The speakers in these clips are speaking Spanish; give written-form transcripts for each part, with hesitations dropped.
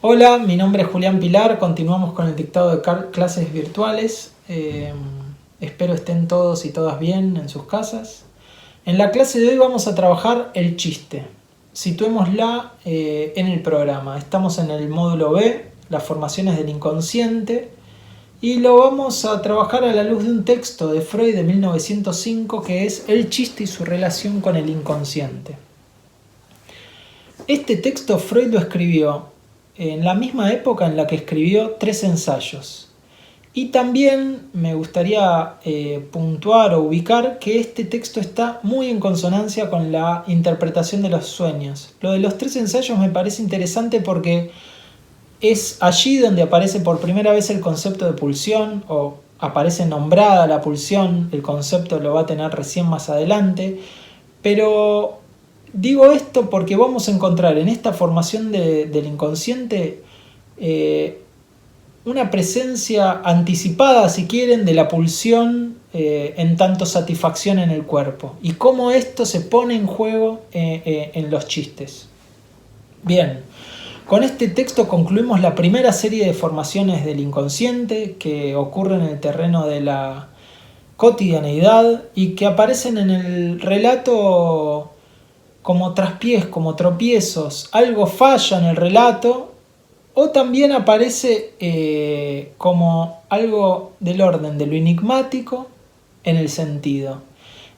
Hola, mi nombre es Julián Pilar, continuamos con el dictado de clases virtuales. Espero estén todos y todas bien en sus casas. En la clase de hoy vamos a trabajar el chiste. Situémosla en el programa. Estamos en el módulo B, las formaciones del inconsciente, y lo vamos a trabajar a la luz de un texto de Freud de 1905 que es El chiste y su relación con el inconsciente. Este texto Freud lo escribió en la misma época en la que escribió Tres ensayos. Y también me gustaría puntuar o ubicar que este texto está muy en consonancia con la interpretación de los sueños. Lo de los tres ensayos me parece interesante porque es allí donde aparece por primera vez el concepto de pulsión, o aparece nombrada la pulsión. El concepto lo va a tener recién más adelante, pero digo esto porque vamos a encontrar en esta formación del inconsciente una presencia anticipada, si quieren, de la pulsión en tanto satisfacción en el cuerpo, y cómo esto se pone en juego en los chistes. Bien, con este texto concluimos la primera serie de formaciones del inconsciente que ocurren en el terreno de la cotidianeidad y que aparecen en el relato como traspiés, como tropiezos. Algo falla en el relato, o también aparece como algo del orden de lo enigmático en el sentido.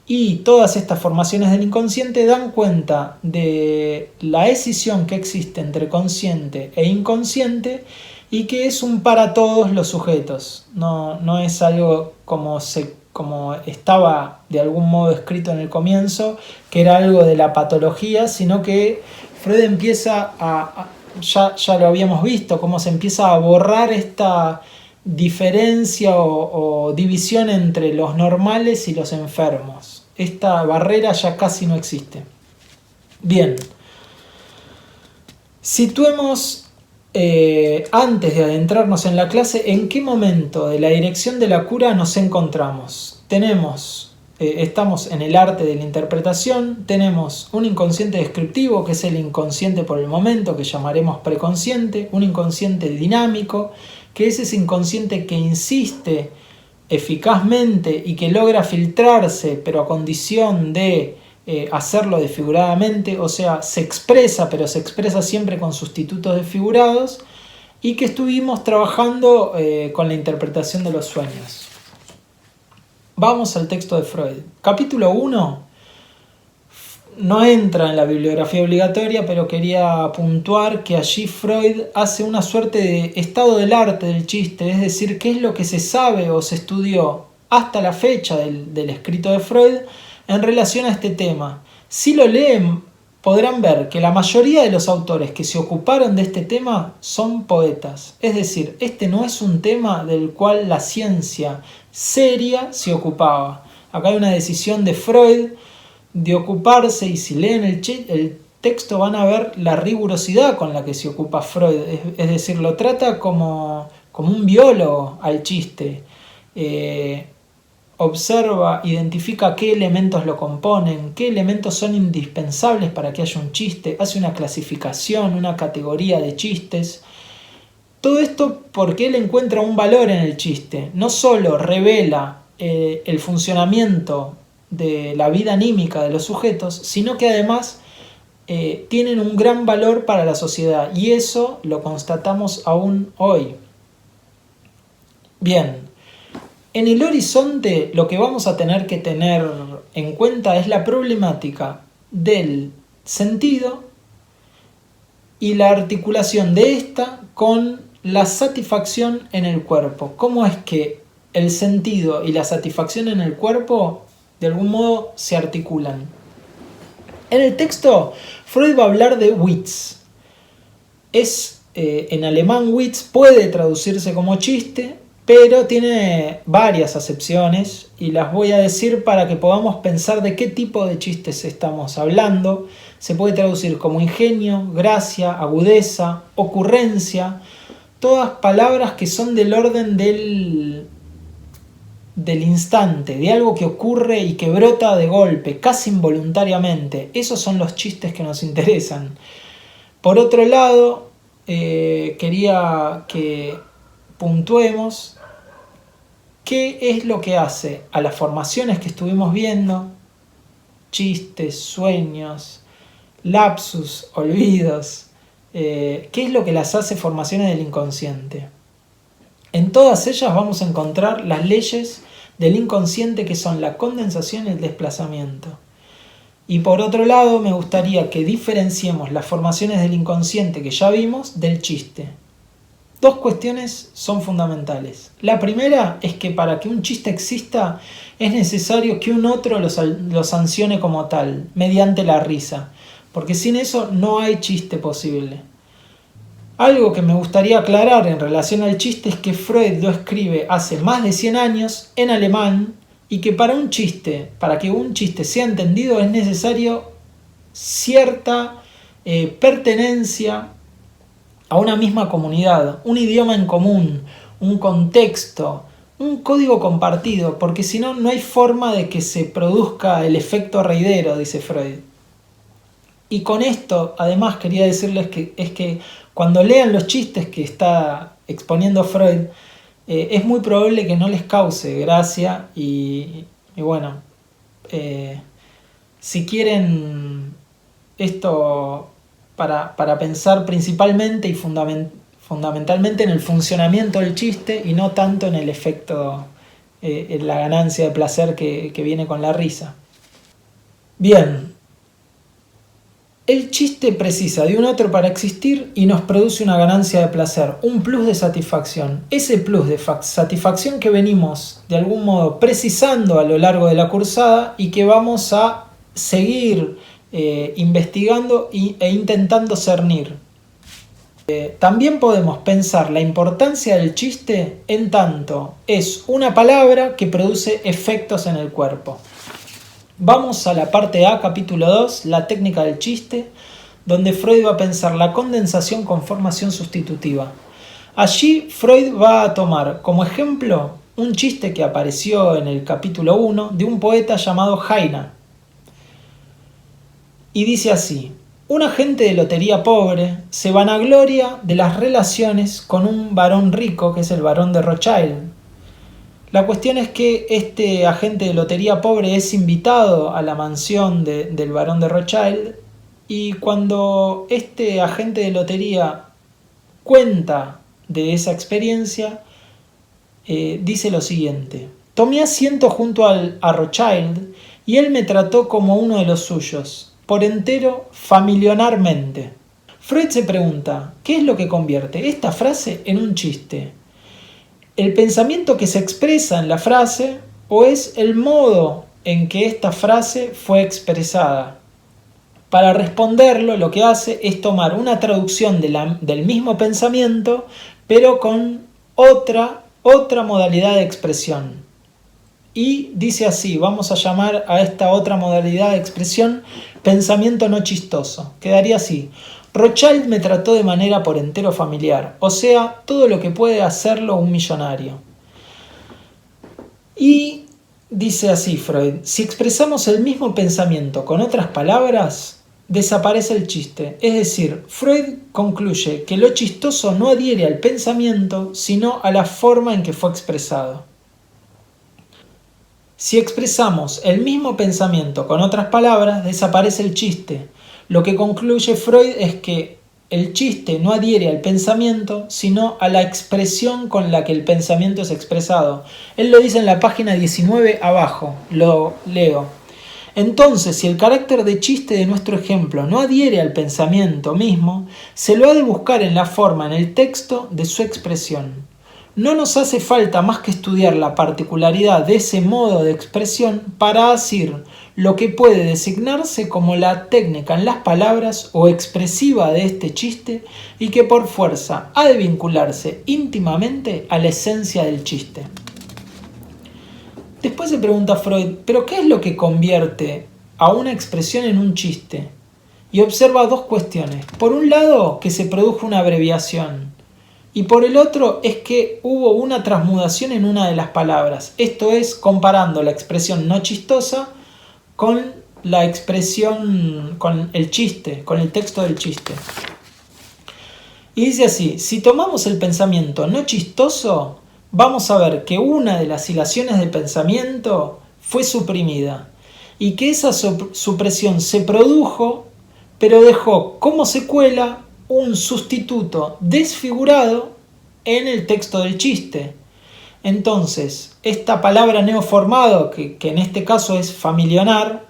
Y todas estas formaciones del inconsciente dan cuenta de la escisión que existe entre consciente e inconsciente, y que es un para todos los sujetos. No es algo como estaba de algún modo escrito en el comienzo, que era algo de la patología, sino que Freud empieza ya lo habíamos visto, cómo se empieza a borrar esta diferencia o división entre los normales y los enfermos. Esta barrera ya casi no existe. Bien, situemos antes de adentrarnos en la clase, en qué momento de la dirección de la cura nos encontramos. Estamos en el arte de la interpretación, tenemos un inconsciente descriptivo, que es el inconsciente por el momento, que llamaremos preconsciente, un inconsciente dinámico, que es ese inconsciente que insiste eficazmente y que logra filtrarse, pero a condición de hacerlo desfiguradamente, o sea, se expresa, pero se expresa siempre con sustitutos desfigurados, y que estuvimos trabajando con la interpretación de los sueños. Vamos al texto de Freud. Capítulo 1 no entra en la bibliografía obligatoria, pero quería puntuar que allí Freud hace una suerte de estado del arte del chiste, es decir, qué es lo que se sabe o se estudió hasta la fecha del escrito de Freud en relación a este tema. Si lo leen, podrán ver que la mayoría de los autores que se ocuparon de este tema son poetas. Es decir, este no es un tema del cual la ciencia seria se ocupaba. Acá hay una decisión de Freud de ocuparse, y si leen el texto van a ver la rigurosidad con la que se ocupa Freud. Es decir, lo trata como un biólogo al chiste. Observa, identifica qué elementos lo componen, qué elementos son indispensables para que haya un chiste, hace una clasificación, una categoría de chistes. Todo esto porque él encuentra un valor en el chiste. No solo revela el funcionamiento de la vida anímica de los sujetos, sino que además tienen un gran valor para la sociedad, y eso lo constatamos aún hoy. Bien, en el horizonte lo que vamos a tener que tener en cuenta es la problemática del sentido y la articulación de esta con la satisfacción en el cuerpo. ¿Cómo es que el sentido y la satisfacción en el cuerpo de algún modo se articulan? En el texto Freud va a hablar de Witz. En alemán Witz puede traducirse como chiste, pero tiene varias acepciones, y las voy a decir para que podamos pensar de qué tipo de chistes estamos hablando. Se puede traducir como ingenio, gracia, agudeza, ocurrencia, todas palabras que son del orden del instante, de algo que ocurre y que brota de golpe, casi involuntariamente. Esos son los chistes que nos interesan. Por otro lado, quería que puntuemos qué es lo que hace a las formaciones que estuvimos viendo, chistes, sueños, lapsus, olvidos, qué es lo que las hace formaciones del inconsciente. En todas ellas vamos a encontrar las leyes del inconsciente, que son la condensación y el desplazamiento. Y por otro lado, me gustaría que diferenciemos las formaciones del inconsciente que ya vimos del chiste. Dos cuestiones son fundamentales. La primera es que para que un chiste exista es necesario que un otro lo sancione como tal, mediante la risa, porque sin eso no hay chiste posible. Algo que me gustaría aclarar en relación al chiste es que Freud lo escribe hace más de 100 años en alemán, y que para que un chiste sea entendido es necesario cierta pertenencia a una misma comunidad, un idioma en común, un contexto, un código compartido, porque si no, no hay forma de que se produzca el efecto reidero, dice Freud. Y con esto, además, quería decirles que cuando lean los chistes que está exponiendo Freud, es muy probable que no les cause gracia y bueno, si quieren esto para pensar principalmente y fundamentalmente en el funcionamiento del chiste y no tanto en el efecto, en la ganancia de placer que viene con la risa. Bien. El chiste precisa de un otro para existir y nos produce una ganancia de placer, un plus de satisfacción. Ese plus de satisfacción que venimos de algún modo precisando a lo largo de la cursada y que vamos a seguir investigando e intentando cernir. También podemos pensar la importancia del chiste en tanto es una palabra que produce efectos en el cuerpo. Vamos a la parte A, capítulo 2, la técnica del chiste, donde Freud va a pensar la condensación con formación sustitutiva. Allí Freud va a tomar como ejemplo un chiste que apareció en el capítulo 1 de un poeta llamado Heine. Y dice así: un agente de lotería pobre se vanagloria de las relaciones con un varón rico, que es el barón de Rothschild. La cuestión es que este agente de lotería pobre es invitado a la mansión del barón de Rothschild, y cuando este agente de lotería cuenta de esa experiencia, dice lo siguiente: tomé asiento junto a Rothschild y él me trató como uno de los suyos, por entero familiarmente. Freud se pregunta, ¿qué es lo que convierte esta frase en un chiste? ¿El pensamiento que se expresa en la frase o es el modo en que esta frase fue expresada? Para responderlo, lo que hace es tomar una traducción del mismo pensamiento, pero con otra modalidad de expresión. Y dice así, vamos a llamar a esta otra modalidad de expresión pensamiento no chistoso. Quedaría así: Rothschild me trató de manera por entero familiar, o sea, todo lo que puede hacerlo un millonario. Y dice así Freud: si expresamos el mismo pensamiento con otras palabras, desaparece el chiste. Es decir, Freud concluye que lo chistoso no adhiere al pensamiento, sino a la forma en que fue expresado. Si expresamos el mismo pensamiento con otras palabras, desaparece el chiste. Lo que concluye Freud es que el chiste no adhiere al pensamiento, sino a la expresión con la que el pensamiento es expresado. Él lo dice en la página 19 abajo, lo leo. Entonces, si el carácter de chiste de nuestro ejemplo no adhiere al pensamiento mismo, se lo ha de buscar en la forma, en el texto de su expresión. No nos hace falta más que estudiar la particularidad de ese modo de expresión para asir lo que puede designarse como la técnica en las palabras o expresiva de este chiste, y que por fuerza ha de vincularse íntimamente a la esencia del chiste. Después se pregunta Freud, ¿pero qué es lo que convierte a una expresión en un chiste? Y observa dos cuestiones. Por un lado, que se produjo una abreviación. Y por el otro es que hubo una transmudación en una de las palabras. Esto es, comparando la expresión no chistosa con la expresión, con el chiste, con el texto del chiste. Y dice así: si tomamos el pensamiento no chistoso, vamos a ver que una de las hilaciones de pensamiento fue suprimida y que esa supresión se produjo, pero dejó como secuela un sustituto desfigurado en el texto del chiste. Entonces, esta palabra neoformado, que en este caso es familionar,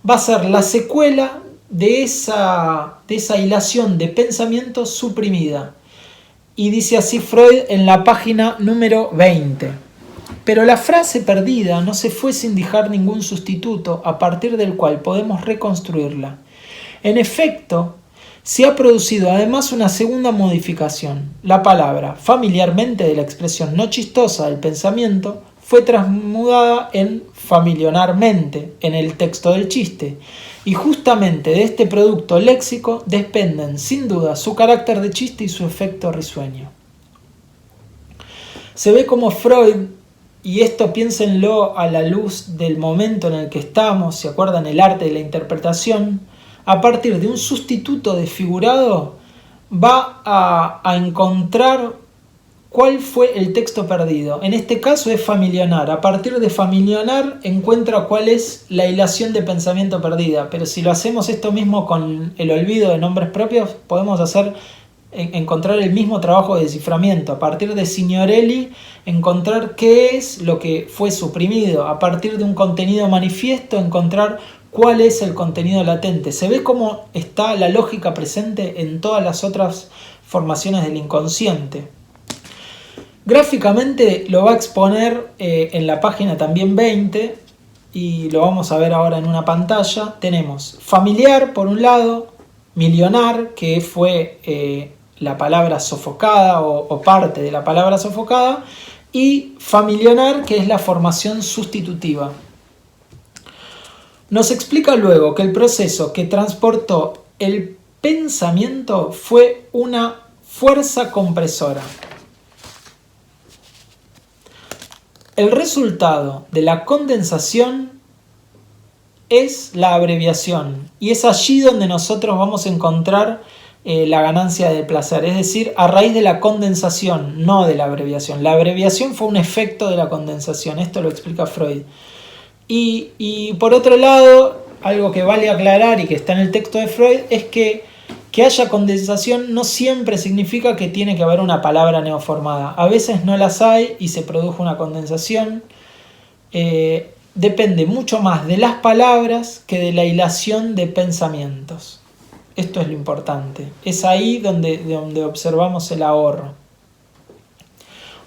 va a ser la secuela de esa hilación de pensamiento suprimida. Y dice así Freud en la página número 20. Pero la frase perdida no se fue sin dejar ningún sustituto a partir del cual podemos reconstruirla. En efecto, se ha producido además una segunda modificación. La palabra, familiarmente de la expresión no chistosa del pensamiento, fue transmudada en familionarmente en el texto del chiste. Y justamente de este producto léxico dependen sin duda su carácter de chiste y su efecto risueño. Se ve como Freud, y esto piénsenlo a la luz del momento en el que estamos, ¿se acuerdan? El arte de la interpretación, a partir de un sustituto desfigurado va a encontrar cuál fue el texto perdido. En este caso es familionar. A partir de familionar encuentra cuál es la hilación de pensamiento perdida. Pero si lo hacemos esto mismo con el olvido de nombres propios, podemos encontrar el mismo trabajo de desciframiento. A partir de Signorelli, encontrar qué es lo que fue suprimido. A partir de un contenido manifiesto, encontrar cuál es el contenido latente. Se ve cómo está la lógica presente en todas las otras formaciones del inconsciente. Gráficamente lo va a exponer en la página también 20 y lo vamos a ver ahora en una pantalla. Tenemos familiar por un lado, milionar, que fue la palabra sofocada o parte de la palabra sofocada, y familionar, que es la formación sustitutiva. Nos explica luego que el proceso que transportó el pensamiento fue una fuerza compresora. El resultado de la condensación es la abreviación, y es allí donde nosotros vamos a encontrar la ganancia del placer, es decir, a raíz de la condensación, no de la abreviación. La abreviación fue un efecto de la condensación, esto lo explica Freud. Y por otro lado, algo que vale aclarar y que está en el texto de Freud es que haya condensación no siempre significa que tiene que haber una palabra neoformada. A veces no las hay y se produjo una condensación. Depende mucho más de las palabras que de la hilación de pensamientos. Esto es lo importante. Es ahí donde observamos el ahorro.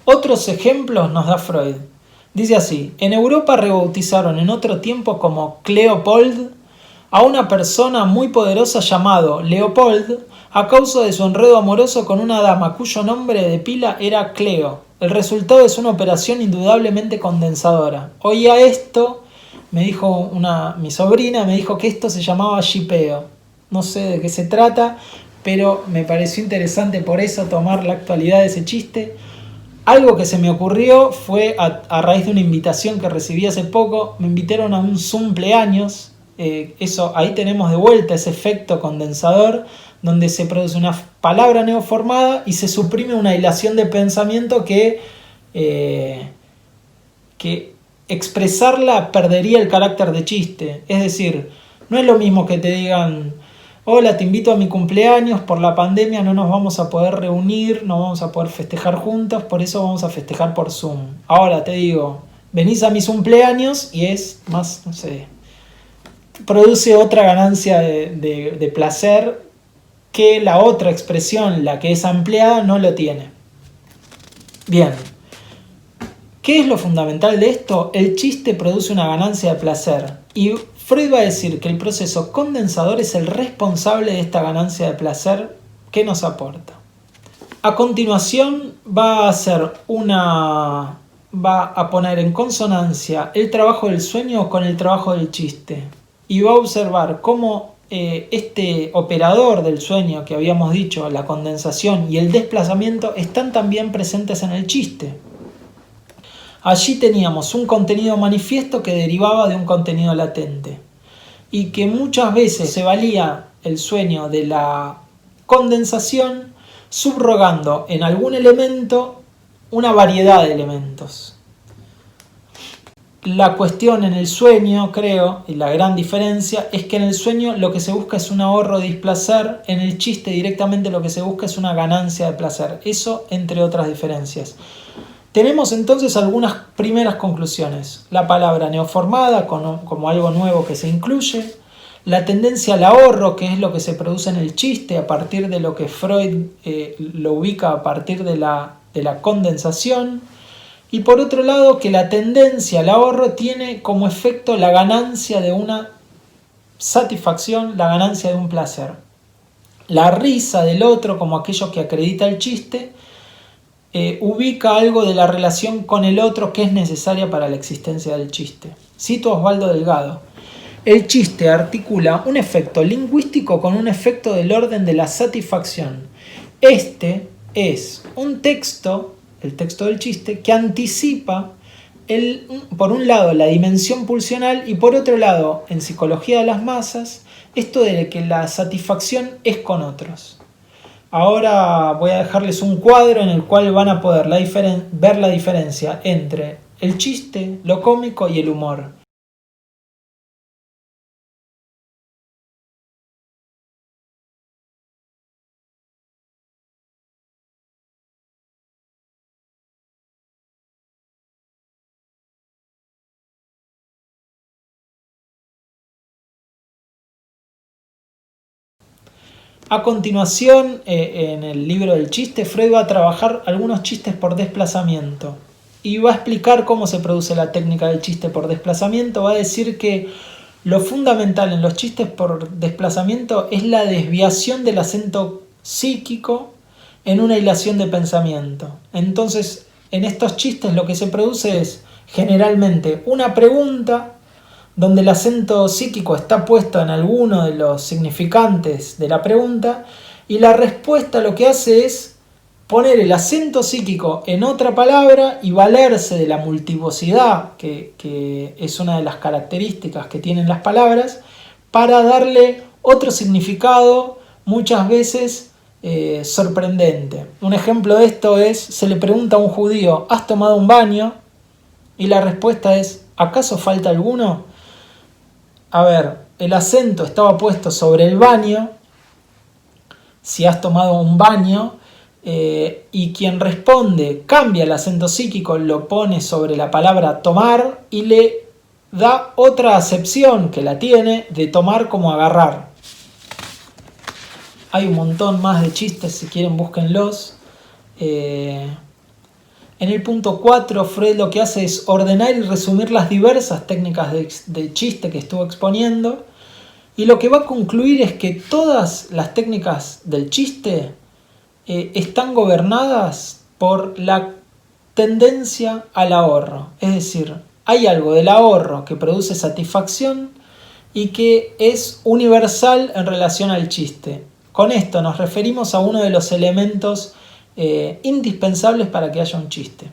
Otros ejemplos nos da Freud. Dice así: en Europa rebautizaron en otro tiempo como Cleopold a una persona muy poderosa llamado Leopold a causa de su enredo amoroso con una dama cuyo nombre de pila era Cleo. El resultado es una operación indudablemente condensadora. Oía esto, me dijo mi sobrina, me dijo que esto se llamaba shipeo. No sé de qué se trata, pero me pareció interesante por eso tomar la actualidad de ese chiste. Algo que se me ocurrió fue a raíz de una invitación que recibí hace poco. Me invitaron a un cumpleaños. Ahí tenemos de vuelta ese efecto condensador donde se produce una palabra neoformada y se suprime una hilación de pensamiento que expresarla perdería el carácter de chiste. Es decir, no es lo mismo que te digan: hola, te invito a mi cumpleaños, por la pandemia no nos vamos a poder reunir, no vamos a poder festejar juntos, por eso vamos a festejar por Zoom. Ahora te digo, venís a mis cumpleaños y es más, no sé, produce otra ganancia de placer que la otra expresión, la que es ampliada, no lo tiene. Bien, ¿qué es lo fundamental de esto? El chiste produce una ganancia de placer y Freud va a decir que el proceso condensador es el responsable de esta ganancia de placer que nos aporta. A continuación va a poner en consonancia el trabajo del sueño con el trabajo del chiste y va a observar cómo este operador del sueño que habíamos dicho, la condensación y el desplazamiento, están también presentes en el chiste. Allí teníamos un contenido manifiesto que derivaba de un contenido latente y que muchas veces se valía el sueño de la condensación subrogando en algún elemento una variedad de elementos. La cuestión en el sueño, creo, y la gran diferencia, es que en el sueño lo que se busca es un ahorro de displacer, en el chiste directamente lo que se busca es una ganancia de placer. Eso entre otras diferencias. Tenemos entonces algunas primeras conclusiones. La palabra neoformada como algo nuevo que se incluye, la tendencia al ahorro, que es lo que se produce en el chiste a partir de lo que Freud lo ubica a partir de la condensación, y por otro lado que la tendencia al ahorro tiene como efecto la ganancia de una satisfacción, la ganancia de un placer. La risa del otro como aquello que acredita el chiste ubica algo de la relación con el otro que es necesaria para la existencia del chiste. Cito a Osvaldo Delgado: el chiste articula un efecto lingüístico con un efecto del orden de la satisfacción. Este es un texto, el texto del chiste, que anticipa por un lado la dimensión pulsional y por otro lado, en psicología de las masas, esto de que la satisfacción es con otros. Ahora voy a dejarles un cuadro en el cual van a poder ver la diferencia entre el chiste, lo cómico y el humor. A continuación, en el libro del chiste, Freud va a trabajar algunos chistes por desplazamiento y va a explicar cómo se produce la técnica del chiste por desplazamiento. Va a decir que lo fundamental en los chistes por desplazamiento es la desviación del acento psíquico en una hilación de pensamiento. Entonces, en estos chistes lo que se produce es generalmente una pregunta donde el acento psíquico está puesto en alguno de los significantes de la pregunta y la respuesta lo que hace es poner el acento psíquico en otra palabra y valerse de la multivocidad, que es una de las características que tienen las palabras, para darle otro significado muchas veces sorprendente. Un ejemplo de esto es, se le pregunta a un judío: ¿has tomado un baño? Y la respuesta es: ¿acaso falta alguno? A ver, el acento estaba puesto sobre el baño, si has tomado un baño, y quien responde cambia el acento psíquico, lo pone sobre la palabra tomar y le da otra acepción que la tiene de tomar como agarrar. Hay un montón más de chistes, si quieren búsquenlos. En el punto 4, Freud lo que hace es ordenar y resumir las diversas técnicas de chiste que estuvo exponiendo, y lo que va a concluir es que todas las técnicas del chiste están gobernadas por la tendencia al ahorro. Es decir, hay algo del ahorro que produce satisfacción y que es universal en relación al chiste. Con esto nos referimos a uno de los elementos indispensables para que haya un chiste.